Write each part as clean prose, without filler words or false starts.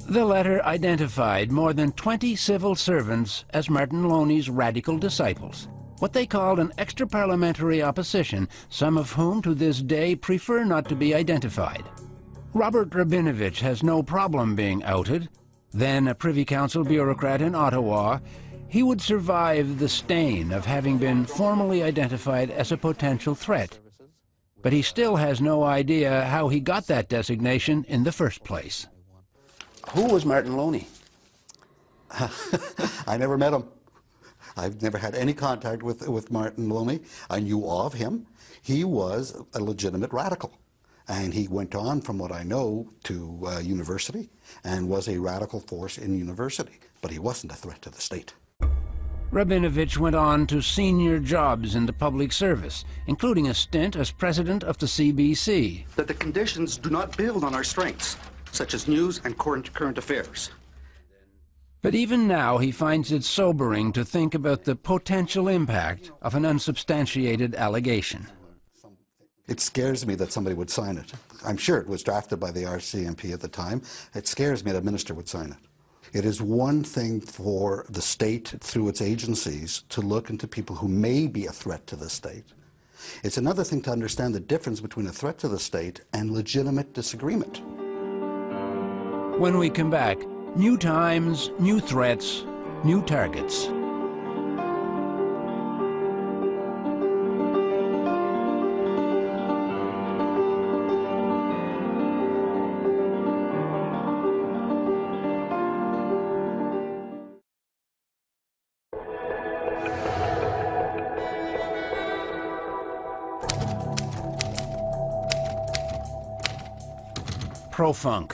The letter identified more than 20 civil servants as Martin Loney's radical disciples, what they called an extra-parliamentary opposition, some of whom to this day prefer not to be identified. Robert Rabinovich has no problem being outed. Then a Privy Council bureaucrat in Ottawa, he would survive the stain of having been formally identified as a potential threat. But he still has no idea how he got that designation in the first place. Who was Martin Loney? I never met him. I've never had any contact with Martin Loney. I knew of him. He was a legitimate radical. And he went on, from what I know, to university and was a radical force in university. But he wasn't a threat to the state. Rabinovich went on to senior jobs in the public service, including a stint as president of the CBC. That the conditions do not build on our strengths, such as news and current affairs. But even now, he finds it sobering to think about the potential impact of an unsubstantiated allegation. It scares me that somebody would sign it. I'm sure it was drafted by the RCMP at the time. It scares me that a minister would sign it. It is one thing for the state, through its agencies, to look into people who may be a threat to the state. It's another thing to understand the difference between a threat to the state and legitimate disagreement. When we come back, new times, new threats, new targets. Profunc,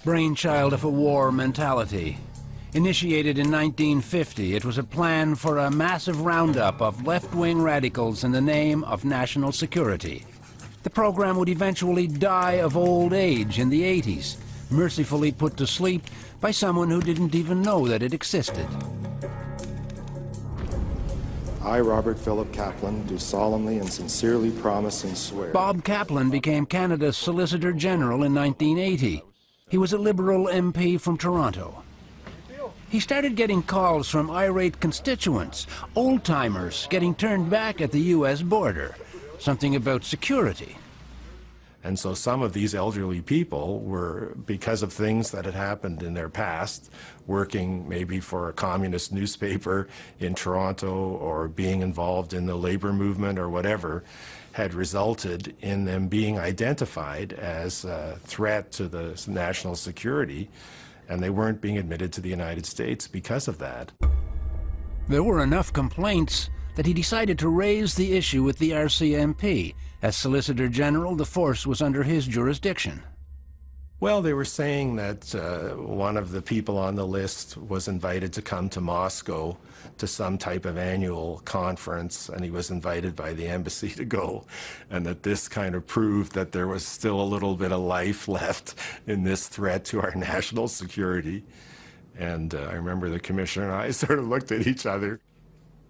brainchild of a war mentality. Initiated in 1950, it was a plan for a massive roundup of left-wing radicals in the name of national security. The program would eventually die of old age in the 80s, mercifully put to sleep by someone who didn't even know that it existed. I, Robert Philip Kaplan, do solemnly and sincerely promise and swear. Bob Kaplan became Canada's Solicitor General in 1980. He was a Liberal MP from Toronto. He started getting calls from irate constituents, old-timers getting turned back at the U.S. border, something about security. And so some of these elderly people were, because of things that had happened in their past, working maybe for a communist newspaper in Toronto or being involved in the labor movement or whatever, had resulted in them being identified as a threat to the national security, and they weren't being admitted to the United States because of that. There were enough complaints that he decided to raise the issue with the RCMP. As Solicitor General, the force was under his jurisdiction. Well, they were saying that one of the people on the list was invited to come to Moscow to some type of annual conference, and he was invited by the embassy to go, and that this kind of proved that there was still a little bit of life left in this threat to our national security. And I remember the commissioner and I sort of looked at each other.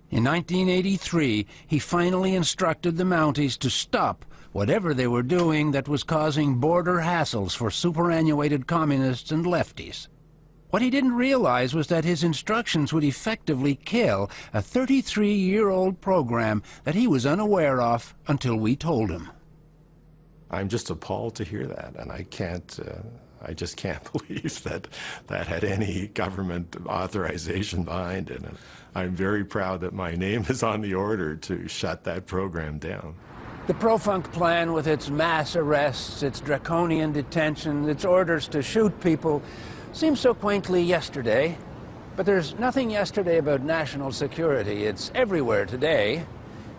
In 1983, he finally instructed the Mounties to stop whatever they were doing that was causing border hassles for superannuated communists and lefties. What he didn't realize was that his instructions would effectively kill a 33-year-old program that he was unaware of until we told him. I'm just appalled to hear that, and I just can't believe that that had any government authorization behind it. And I'm very proud that my name is on the order to shut that program down. The Profunc plan, with its mass arrests, its draconian detention, its orders to shoot people, seems so quaintly yesterday. But there's nothing yesterday about national security. It's everywhere today.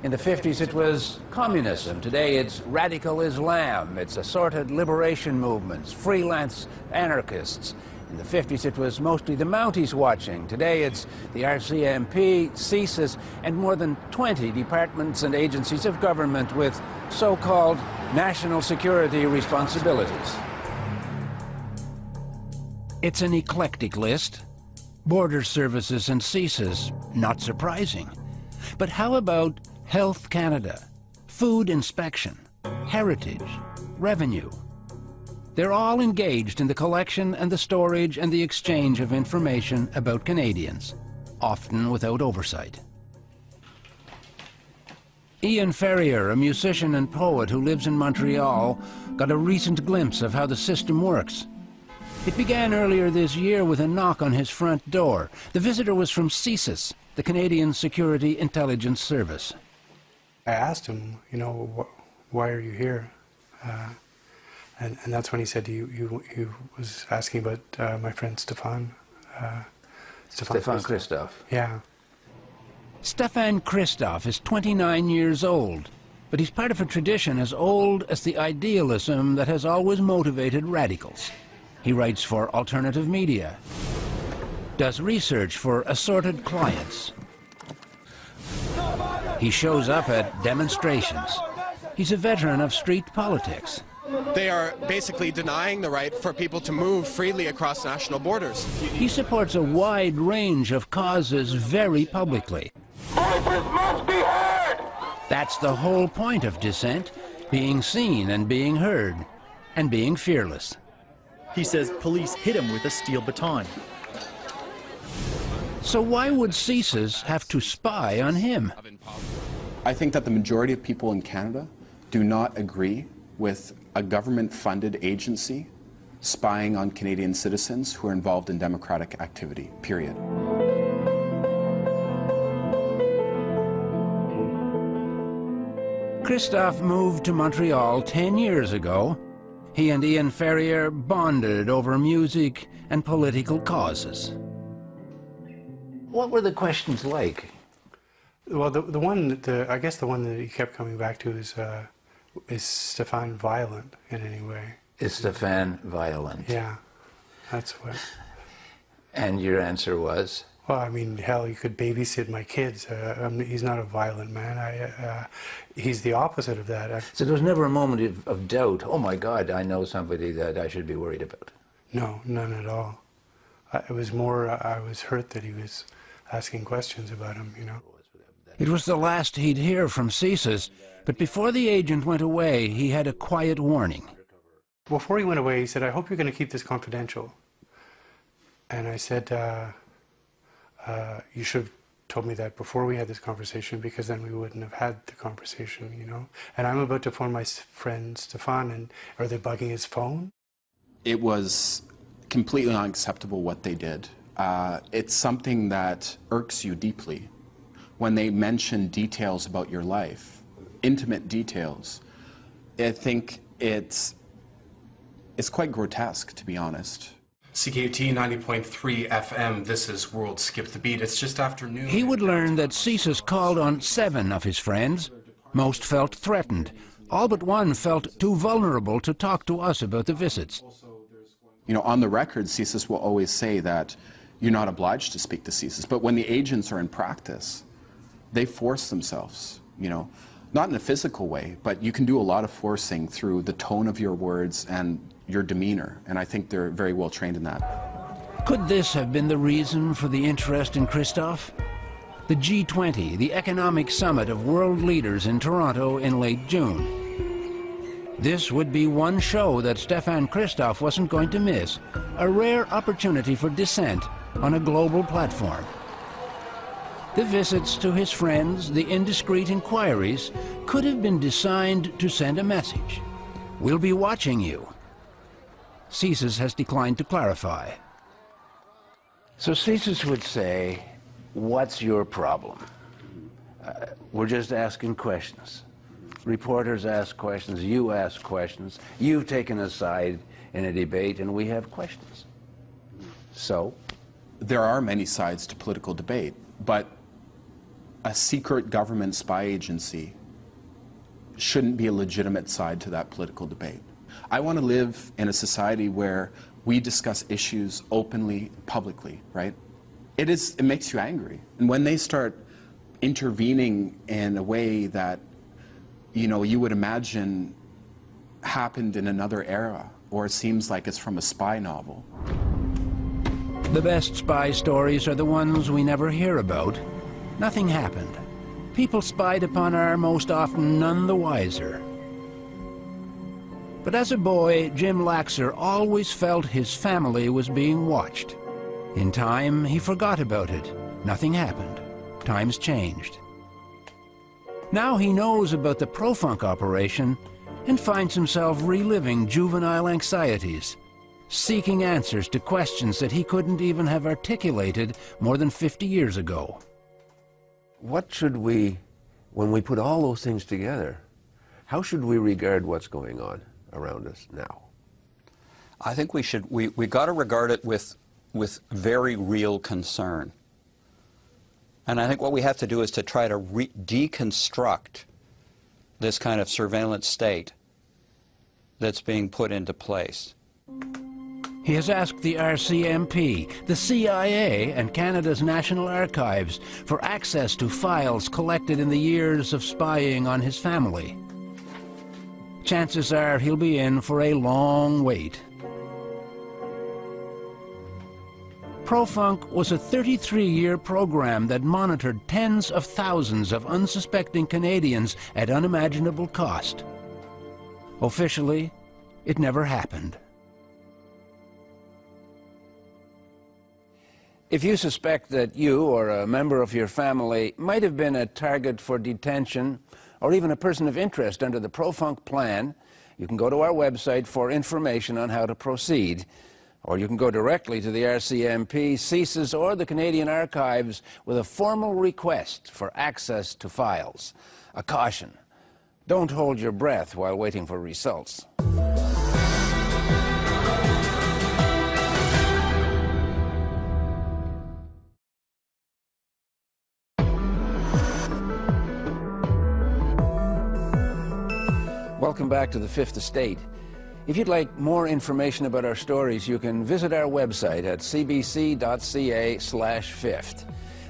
In the 50s, it was communism. Today, it's radical Islam. It's assorted liberation movements, freelance anarchists. In the 50s, it was mostly the Mounties watching. Today, it's the RCMP, CSIS, and more than 20 departments and agencies of government with so-called national security responsibilities. It's an eclectic list. Border services and CSIS, not surprising. But how about Health Canada, food inspection, heritage, revenue? They're all engaged in the collection and the storage and the exchange of information about Canadians, often without oversight. Ian Ferrier, a musician and poet who lives in Montreal, got a recent glimpse of how the system works. It began earlier this year with a knock on his front door. The visitor was from CSIS, the Canadian Security Intelligence Service. I asked him, you know, why are you here? And that's when he said he was asking about my friend Stefan. Stefan Christophe. Yeah. Stefan Christophe is 29 years old, but he's part of a tradition as old as the idealism that has always motivated radicals. He writes for alternative media, does research for assorted clients. He shows up at demonstrations. He's a veteran of street politics. They are basically denying the right for people to move freely across national borders. He supports a wide range of causes very publicly. Voices must be heard! That's the whole point of dissent, being seen and being heard, and being fearless. He says police hit him with a steel baton. So why would CSIS have to spy on him? I think that the majority of people in Canada do not agree with a government-funded agency spying on Canadian citizens who are involved in democratic activity, period. Christophe moved to Montreal 10 years ago. He and Ian Ferrier bonded over music and political causes. What were the questions like? Well, I guess the one that he kept coming back to is Stefan violent in any way? Is Stefan violent? Yeah, that's what. And your answer was? Well, I mean, hell, he could babysit my kids. He's not a violent man. He's the opposite of that. So there was never a moment of doubt, oh my God, I know somebody that I should be worried about? No, none at all. It was more, I was hurt that he was asking questions about him, you know. It was the last he'd hear from CSIS, but before the agent went away, he had a quiet warning. Before he went away, he said, I hope you're going to keep this confidential. And I said, you should have told me that before we had this conversation, because then we wouldn't have had the conversation, you know. And I'm about to phone my friend Stefan, and are they bugging his phone? It was completely unacceptable what they did. It's something that irks you deeply when they mention details about your life, intimate details. I think it's quite grotesque, to be honest. CKUT 90.3 FM, this is World Skip the Beat. It's just after noon. He would learn that CSIS called on 7 of his friends. Most felt threatened. All but one felt too vulnerable to talk to us about the visits. You know, on the record, CSIS will always say that you're not obliged to speak to CSIS, but when the agents are in practice, they force themselves, you know, not in a physical way, but you can do a lot of forcing through the tone of your words and your demeanor, and I think they're very well trained in that. Could this have been the reason for the interest in Christophe? The G20, the economic summit of world leaders in Toronto in late June. This would be one show that Stefan Christophe wasn't going to miss, a rare opportunity for dissent on a global platform. The visits to his friends, the indiscreet inquiries, could have been designed to send a message. We'll be watching you. CSIS has declined to clarify. So CSIS would say, what's your problem? We're just asking questions. Reporters ask questions, you ask questions, you've taken a side in a debate, and we have questions. So? There are many sides to political debate, but a secret government spy agency shouldn't be a legitimate side to that political debate. I want to live in a society where we discuss issues openly, publicly, right? It makes you angry. And when they start intervening in a way that, you know, you would imagine happened in another era, or it seems like it's from a spy novel. The best spy stories are the ones we never hear about. Nothing happened. People spied upon are most often none the wiser. But as a boy, Jim Laxer always felt his family was being watched. In time, he forgot about it. Nothing happened. Times changed. Now he knows about the Profunc operation and finds himself reliving juvenile anxieties, seeking answers to questions that he couldn't even have articulated more than 50 years ago. What should we, when we put all those things together, how should we regard what's going on around us now? I think we got to regard it with very real concern. And I think what we have to do is to try to deconstruct this kind of surveillance state that's being put into place. He has asked the RCMP, the CIA, and Canada's National Archives for access to files collected in the years of spying on his family. Chances are he'll be in for a long wait. Profunc was a 33-year program that monitored tens of thousands of unsuspecting Canadians at unimaginable cost. Officially, it never happened. If you suspect that you or a member of your family might have been a target for detention or even a person of interest under the Profunc plan, you can go to our website for information on how to proceed. Or you can go directly to the RCMP, CSIS, or the Canadian Archives with a formal request for access to files. A caution: don't hold your breath while waiting for results. Welcome back to the Fifth Estate. If you'd like more information about our stories, you can visit our website at cbc.ca/fifth.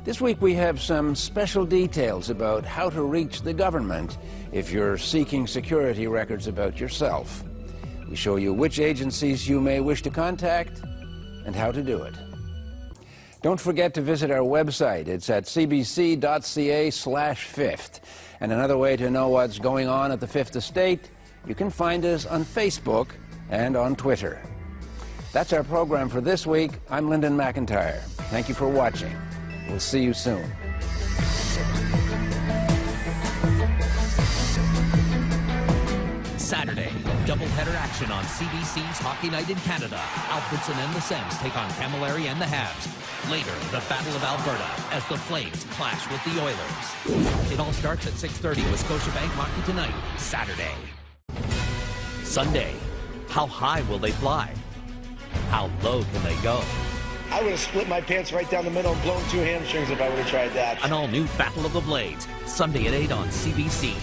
This week we have some special details about how to reach the government if you're seeking security records about yourself. We show you which agencies you may wish to contact and how to do it. Don't forget to visit our website. It's at cbc.ca/fifth. And another way to know what's going on at the Fifth Estate, you can find us on Facebook and on Twitter. That's our program for this week. I'm Lyndon McIntyre. Thank you for watching. We'll see you soon. Saturday, doubleheader action on CBC's Hockey Night in Canada. Alfredson and the Sens take on Camilleri and the Habs. Later, the Battle of Alberta as the Flames clash with the Oilers. It all starts at 6:30 with Scotiabank Hockey Tonight, Saturday. Sunday, how high will they fly? How low can they go? I would have split my pants right down the middle and blown 2 hamstrings if I would have tried that. An all-new Battle of the Blades, Sunday at 8 on CBC.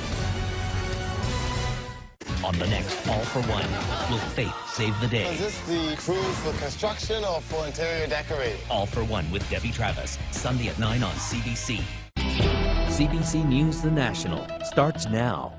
On the next All for One, will faith save the day? Is this the crew for construction or for interior decorating? All for One with Debbie Travis, Sunday at 9 on CBC. CBC News The National starts now.